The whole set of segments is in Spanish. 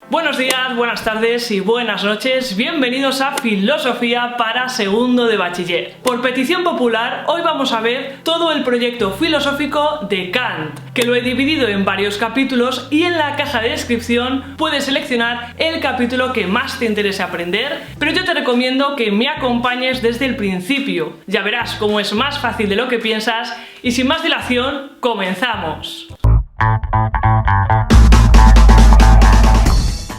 Buenos días, buenas tardes y buenas noches, bienvenidos a Filosofía para segundo de bachiller. Por petición popular, hoy vamos a ver todo el proyecto filosófico de Kant, que lo he dividido en varios capítulos y en la caja de descripción puedes seleccionar el capítulo que más te interese aprender, pero yo te recomiendo que me acompañes desde el principio. Ya verás cómo es más fácil de lo que piensas y sin más dilación, comenzamos.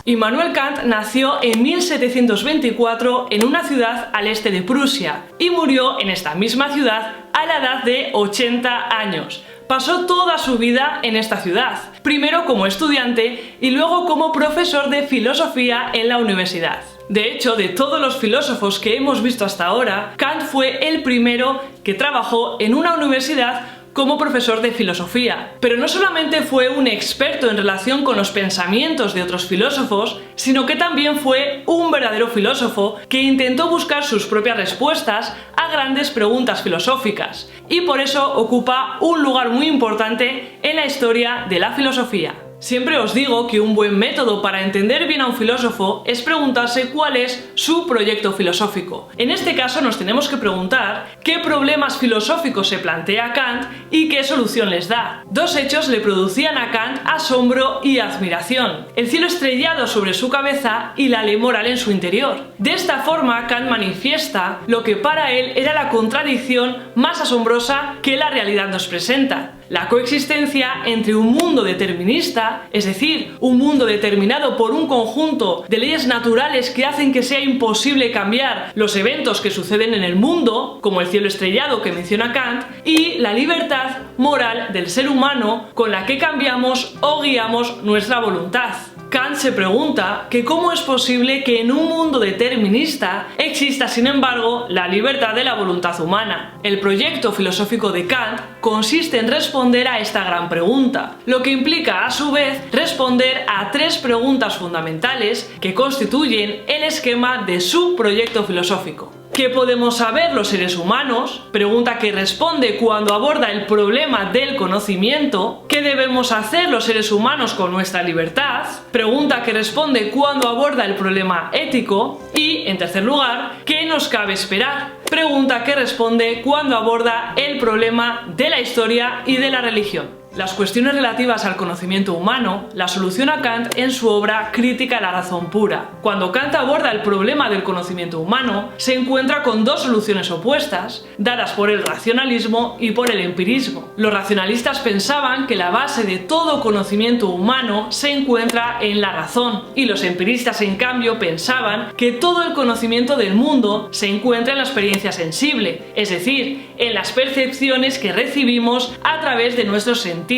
Immanuel Kant nació en 1724 en una ciudad al este de Prusia y murió en esta misma ciudad a la edad de 80 años. Pasó toda su vida en esta ciudad, primero como estudiante y luego como profesor de filosofía en la universidad. De hecho, de todos los filósofos que hemos visto hasta ahora, Kant fue el primero que trabajó en una universidad como profesor de filosofía. Pero no solamente fue un experto en relación con los pensamientos de otros filósofos, sino que también fue un verdadero filósofo que intentó buscar sus propias respuestas a grandes preguntas filosóficas, y por eso ocupa un lugar muy importante en la historia de la filosofía. Siempre os digo que un buen método para entender bien a un filósofo es preguntarse cuál es su proyecto filosófico. En este caso nos tenemos que preguntar qué problemas filosóficos se plantea Kant y qué solución les da. Dos hechos le producían a Kant asombro y admiración: el cielo estrellado sobre su cabeza y la ley moral en su interior. De esta forma Kant manifiesta lo que para él era la contradicción más asombrosa que la realidad nos presenta: la coexistencia entre un mundo determinista, es decir, un mundo determinado por un conjunto de leyes naturales que hacen que sea imposible cambiar los eventos que suceden en el mundo, como el cielo estrellado que menciona Kant, y la libertad moral del ser humano con la que cambiamos o guiamos nuestra voluntad. Kant se pregunta que cómo es posible que en un mundo determinista exista, sin embargo, la libertad de la voluntad humana. El proyecto filosófico de Kant consiste en responder a esta gran pregunta, lo que implica a su vez responder a tres preguntas fundamentales que constituyen el esquema de su proyecto filosófico. ¿Qué podemos saber los seres humanos? Pregunta que responde cuando aborda el problema del conocimiento. ¿Qué debemos hacer los seres humanos con nuestra libertad? Pregunta que responde cuando aborda el problema ético. Y, en tercer lugar, ¿qué nos cabe esperar? Pregunta que responde cuando aborda el problema de la historia y de la religión. Las cuestiones relativas al conocimiento humano las soluciona Kant en su obra Crítica a la razón pura. Cuando Kant aborda el problema del conocimiento humano, se encuentra con dos soluciones opuestas, dadas por el racionalismo y por el empirismo. Los racionalistas pensaban que la base de todo conocimiento humano se encuentra en la razón, y los empiristas, en cambio, pensaban que todo el conocimiento del mundo se encuentra en la experiencia sensible, es decir, en las percepciones que recibimos a través de nuestros sentidos.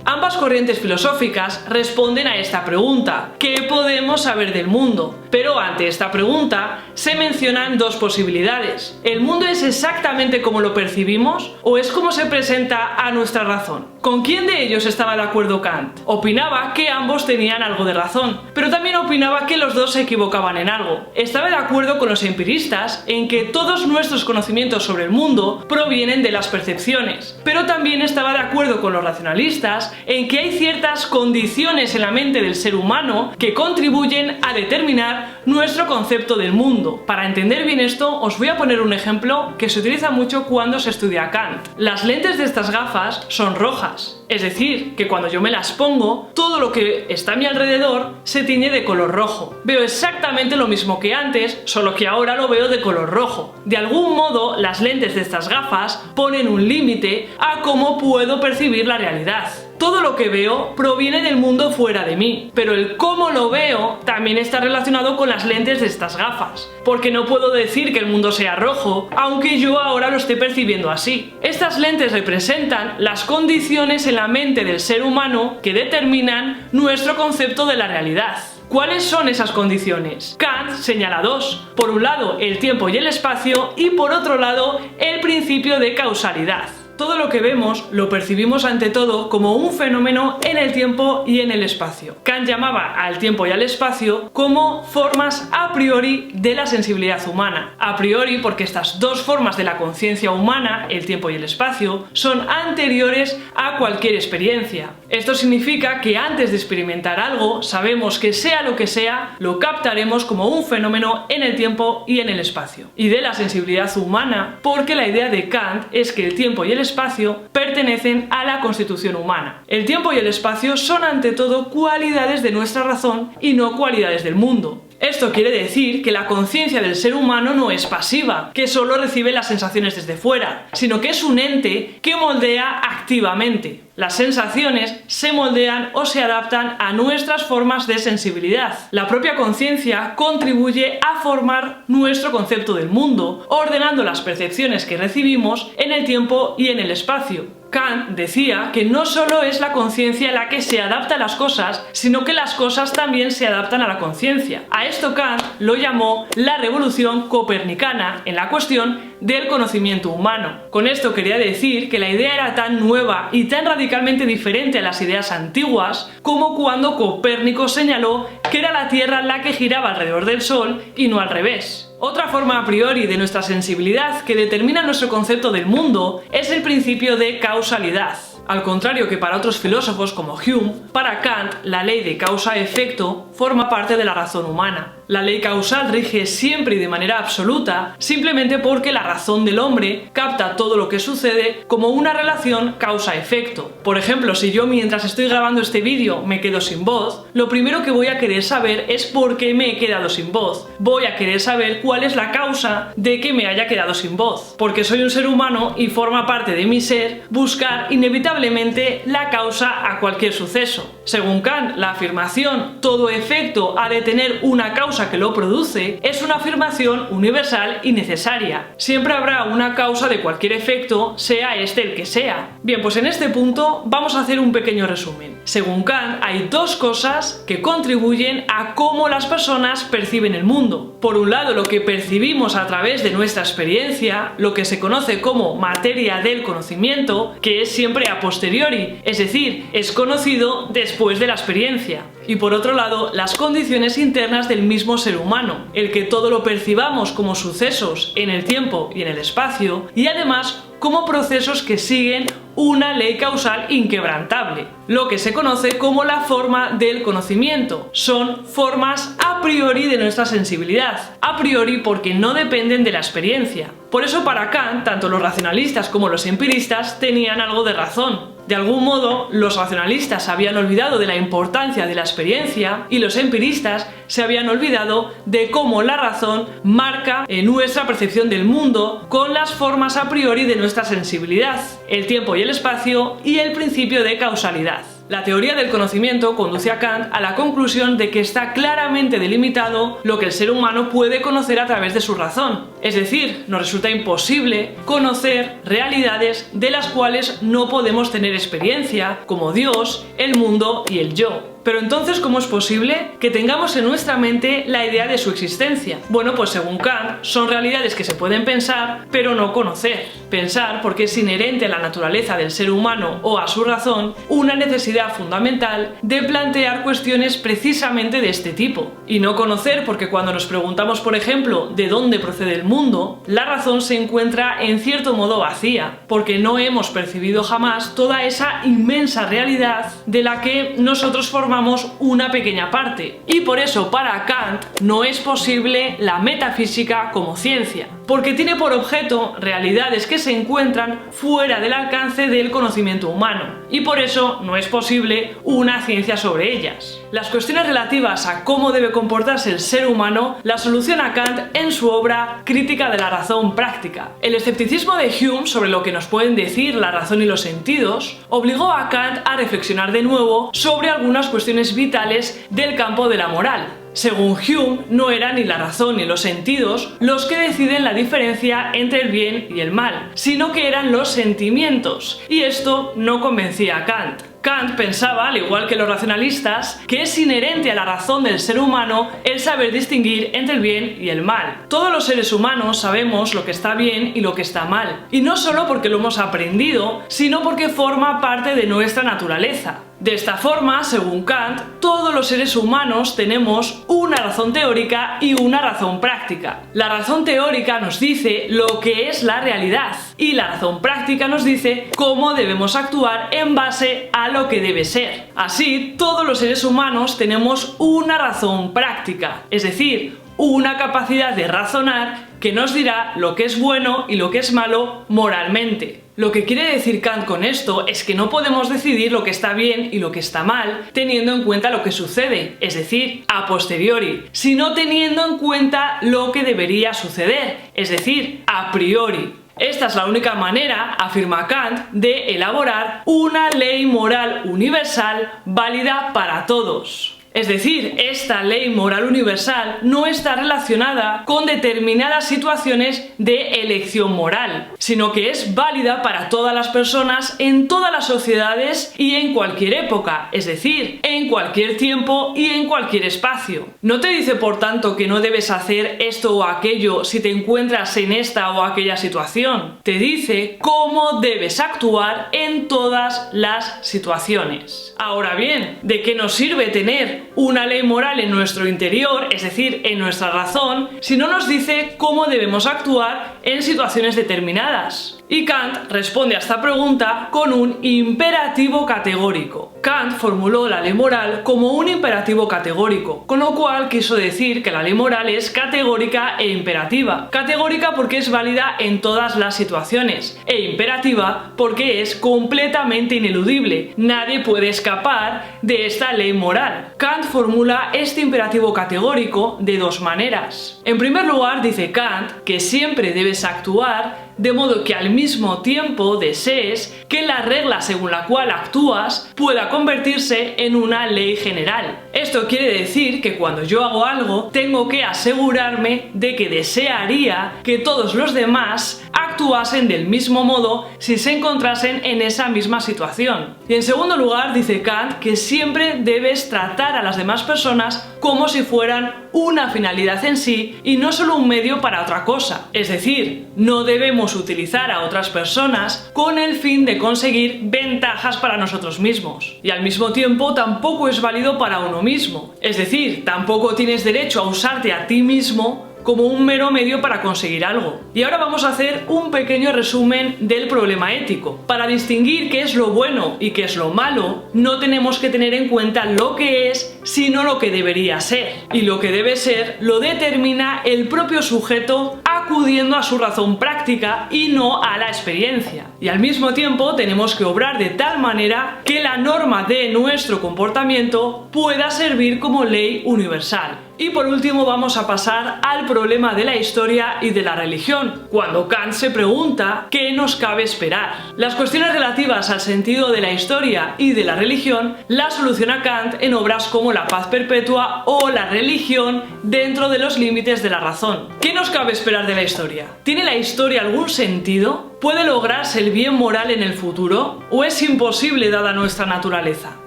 Ambas corrientes filosóficas responden a esta pregunta: ¿qué podemos saber del mundo? Pero ante esta pregunta se mencionan dos posibilidades: ¿el mundo es exactamente como lo percibimos o es como se presenta a nuestra razón? ¿Con quién de ellos estaba de acuerdo Kant? Opinaba que ambos tenían algo de razón, pero también opinaba que los dos se equivocaban en algo. Estaba de acuerdo con los empiristas en que todos nuestros conocimientos sobre el mundo provienen de las percepciones, pero también estaba de acuerdo con los racionalistas en que hay ciertas condiciones en la mente del ser humano que contribuyen a determinar nuestro concepto del mundo. Para entender bien esto, os voy a poner un ejemplo que se utiliza mucho cuando se estudia Kant. Las lentes de estas gafas son rojas, es decir, que cuando yo me las pongo, todo lo que está a mi alrededor se tiñe de color rojo. Veo exactamente lo mismo que antes, solo que ahora lo veo de color rojo. De algún modo, las lentes de estas gafas ponen un límite a cómo puedo percibir la realidad. Todo lo que veo proviene del mundo fuera de mí, pero el cómo lo veo también está relacionado con las lentes de estas gafas, porque no puedo decir que el mundo sea rojo, aunque yo ahora lo esté percibiendo así. Estas lentes representan las condiciones en la mente del ser humano que determinan nuestro concepto de la realidad. ¿Cuáles son esas condiciones? Kant señala dos: por un lado el tiempo y el espacio, y por otro lado el principio de causalidad. Todo lo que vemos lo percibimos ante todo como un fenómeno en el tiempo y en el espacio. Kant llamaba al tiempo y al espacio como formas a priori de la sensibilidad humana. A priori porque estas dos formas de la conciencia humana, el tiempo y el espacio, son anteriores a cualquier experiencia. Esto significa que antes de experimentar algo, sabemos que sea lo que sea, lo captaremos como un fenómeno en el tiempo y en el espacio. Y de la sensibilidad humana, porque la idea de Kant es que el tiempo y el espacio pertenecen a la constitución humana. El tiempo y el espacio son ante todo cualidades de nuestra razón y no cualidades del mundo. Esto quiere decir que la conciencia del ser humano no es pasiva, que solo recibe las sensaciones desde fuera, sino que es un ente que moldea activamente. Las sensaciones se moldean o se adaptan a nuestras formas de sensibilidad. La propia conciencia contribuye a formar nuestro concepto del mundo, ordenando las percepciones que recibimos en el tiempo y en el espacio. Kant decía que no solo es la conciencia la que se adapta a las cosas, sino que las cosas también se adaptan a la conciencia. A esto Kant lo llamó la revolución copernicana en la cuestión del conocimiento humano. Con esto quería decir que la idea era tan nueva y tan radicalmente diferente a las ideas antiguas como cuando Copérnico señaló que era la Tierra la que giraba alrededor del Sol y no al revés. Otra forma a priori de nuestra sensibilidad que determina nuestro concepto del mundo es el principio de causalidad. Al contrario que para otros filósofos como Hume, para Kant la ley de causa-efecto forma parte de la razón humana. La ley causal rige siempre y de manera absoluta, simplemente porque la razón del hombre capta todo lo que sucede como una relación causa-efecto. Por ejemplo, si yo mientras estoy grabando este vídeo me quedo sin voz, lo primero que voy a querer saber es por qué me he quedado sin voz. Voy a querer saber cuál es la causa de que me haya quedado sin voz. Porque soy un ser humano y forma parte de mi ser buscar inevitablemente la causa a cualquier suceso. Según Kant, la afirmación todo efecto ha de tener una causa que lo produce es una afirmación universal y necesaria. Siempre habrá una causa de cualquier efecto, sea este el que sea. Bien, pues en este punto vamos a hacer un pequeño resumen. Según Kant, hay dos cosas que contribuyen a cómo las personas perciben el mundo. Por un lado, lo que percibimos a través de nuestra experiencia, lo que se conoce como materia del conocimiento, que es siempre a posteriori, es decir, es conocido después de la experiencia. Y por otro lado, las condiciones internas del mismo ser humano, el que todo lo percibamos como sucesos en el tiempo y en el espacio, y además como procesos que siguen una ley causal inquebrantable, lo que se conoce como la forma del conocimiento. Son formas a priori de nuestra sensibilidad, a priori porque no dependen de la experiencia. Por eso para Kant, tanto los racionalistas como los empiristas tenían algo de razón. De algún modo, los racionalistas habían olvidado de la importancia de la experiencia y los empiristas se habían olvidado de cómo la razón marca nuestra percepción del mundo con las formas a priori de nuestra sensibilidad, el tiempo y el espacio y el principio de causalidad. La teoría del conocimiento conduce a Kant a la conclusión de que está claramente delimitado lo que el ser humano puede conocer a través de su razón. Es decir, nos resulta imposible conocer realidades de las cuales no podemos tener experiencia, como Dios, el mundo y el yo. Pero entonces, ¿cómo es posible que tengamos en nuestra mente la idea de su existencia? Bueno, pues según Kant, son realidades que se pueden pensar, pero no conocer. Pensar porque es inherente a la naturaleza del ser humano o a su razón una necesidad fundamental de plantear cuestiones precisamente de este tipo. Y no conocer porque cuando nos preguntamos, por ejemplo, de dónde procede el mundo, la razón se encuentra en cierto modo vacía, porque no hemos percibido jamás toda esa inmensa realidad de la que nosotros formamos una pequeña parte. Y por eso para Kant no es posible la metafísica como ciencia, porque tiene por objeto realidades que se encuentran fuera del alcance del conocimiento humano, y por eso no es posible una ciencia sobre ellas. Las cuestiones relativas a cómo debe comportarse el ser humano las soluciona Kant en su obra Crítica de la razón práctica. El escepticismo de Hume sobre lo que nos pueden decir la razón y los sentidos obligó a Kant a reflexionar de nuevo sobre algunas cuestiones vitales del campo de la moral. Según Hume, no eran ni la razón ni los sentidos los que deciden la diferencia entre el bien y el mal, sino que eran los sentimientos, y esto no convencía a Kant. Kant pensaba, al igual que los racionalistas, que es inherente a la razón del ser humano el saber distinguir entre el bien y el mal. Todos los seres humanos sabemos lo que está bien y lo que está mal, y no solo porque lo hemos aprendido, sino porque forma parte de nuestra naturaleza. De esta forma, según Kant, todos los seres humanos tenemos una razón teórica y una razón práctica. La razón teórica nos dice lo que es la realidad y la razón práctica nos dice cómo debemos actuar en base a lo que debe ser. Así, todos los seres humanos tenemos una razón práctica, es decir, una capacidad de razonar que nos dirá lo que es bueno y lo que es malo moralmente. Lo que quiere decir Kant con esto es que no podemos decidir lo que está bien y lo que está mal teniendo en cuenta lo que sucede, es decir, a posteriori, sino teniendo en cuenta lo que debería suceder, es decir, a priori. Esta es la única manera, afirma Kant, de elaborar una ley moral universal válida para todos. Es decir, esta ley moral universal no está relacionada con determinadas situaciones de elección moral, sino que es válida para todas las personas en todas las sociedades y en cualquier época, es decir, en cualquier tiempo y en cualquier espacio. No te dice, por tanto, que no debes hacer esto o aquello si te encuentras en esta o aquella situación. Te dice cómo debes actuar en todas las situaciones. Ahora bien, ¿de qué nos sirve tener una ley moral en nuestro interior, es decir, en nuestra razón, si no nos dice cómo debemos actuar en situaciones determinadas? Y Kant responde a esta pregunta con un imperativo categórico. Kant formuló la ley moral como un imperativo categórico, con lo cual quiso decir que la ley moral es categórica e imperativa. Categórica porque es válida en todas las situaciones, e imperativa porque es completamente ineludible. Nadie puede escapar de esta ley moral. Kant formula este imperativo categórico de dos maneras. En primer lugar, dice Kant que siempre debes actuar de modo que al mismo tiempo desees que la regla según la cual actúas pueda convertirse en una ley general. Esto quiere decir que cuando yo hago algo, tengo que asegurarme de que desearía que todos los demás actuasen del mismo modo si se encontrasen en esa misma situación. Y en segundo lugar, dice Kant que siempre debes tratar a las demás personas como si fueran una finalidad en sí y no solo un medio para otra cosa. Es decir, no debemos utilizar a otras personas con el fin de conseguir ventajas para nosotros mismos. Y al mismo tiempo tampoco es válido para uno mismo. Es decir, tampoco tienes derecho a usarte a ti mismo como un mero medio para conseguir algo. Y ahora vamos a hacer un pequeño resumen del problema ético. Para distinguir qué es lo bueno y qué es lo malo, no tenemos que tener en cuenta lo que es, sino lo que debería ser. Y lo que debe ser lo determina el propio sujeto acudiendo a su razón práctica y no a la experiencia. Y al mismo tiempo tenemos que obrar de tal manera que la norma de nuestro comportamiento pueda servir como ley universal. Y por último vamos a pasar al problema de la historia y de la religión, cuando Kant se pregunta ¿qué nos cabe esperar? Las cuestiones relativas al sentido de la historia y de la religión las soluciona Kant en obras como La paz perpetua o La religión dentro de los límites de la razón. ¿Qué nos cabe esperar de la historia? ¿Tiene la historia algún sentido? ¿Puede lograrse el bien moral en el futuro? ¿O es imposible dada nuestra naturaleza?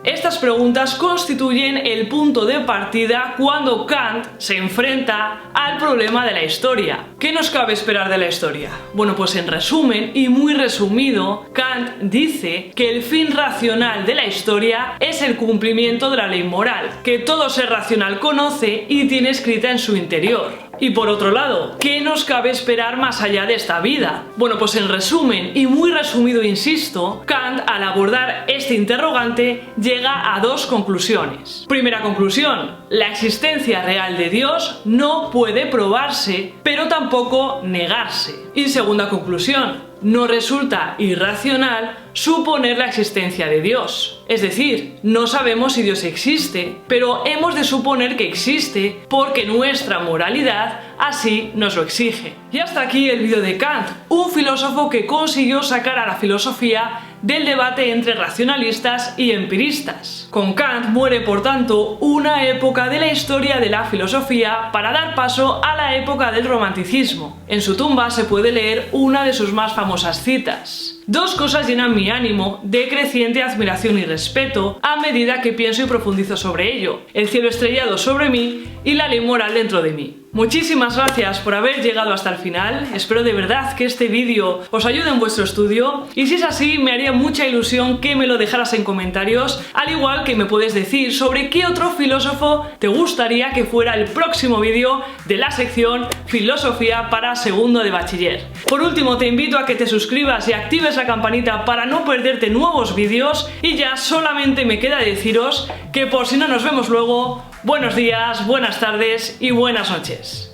Estas preguntas constituyen el punto de partida cuando Kant se enfrenta al problema de la historia. ¿Qué nos cabe esperar de la historia? Bueno, pues en resumen y muy resumido, Kant dice que el fin racional de la historia es el cumplimiento de la ley moral, que todo ser racional conoce y tiene escrita en su interior. Y por otro lado, ¿qué nos cabe esperar más allá de esta vida? Bueno, pues en resumen y muy resumido, insisto, Kant al abordar este interrogante llega a dos conclusiones. Primera conclusión, la existencia real de Dios no puede probarse, pero tampoco negarse. Y segunda conclusión, no resulta irracional suponer la existencia de Dios. Es decir, no sabemos si Dios existe, pero hemos de suponer que existe porque nuestra moralidad así nos lo exige. Y hasta aquí el vídeo de Kant, un filósofo que consiguió sacar a la filosofía del debate entre racionalistas y empiristas. Con Kant muere, por tanto, una época de la historia de la filosofía para dar paso a la época del romanticismo. En su tumba se puede leer una de sus más famosas citas: Dos cosas llenan mi ánimo de creciente admiración y respeto a medida que pienso y profundizo sobre ello: el cielo estrellado sobre mí y la ley moral dentro de mí. Muchísimas gracias por haber llegado hasta el final, espero de verdad que este vídeo os ayude en vuestro estudio, y si es así me haría mucha ilusión que me lo dejaras en comentarios, al igual que me puedes decir sobre qué otro filósofo te gustaría que fuera el próximo vídeo de la sección Filosofía para segundo de bachiller. Por último, te invito a que te suscribas y actives la campanita para no perderte nuevos vídeos, y ya solamente me queda deciros que, por si no nos vemos luego, buenos días, buenas tardes y buenas noches.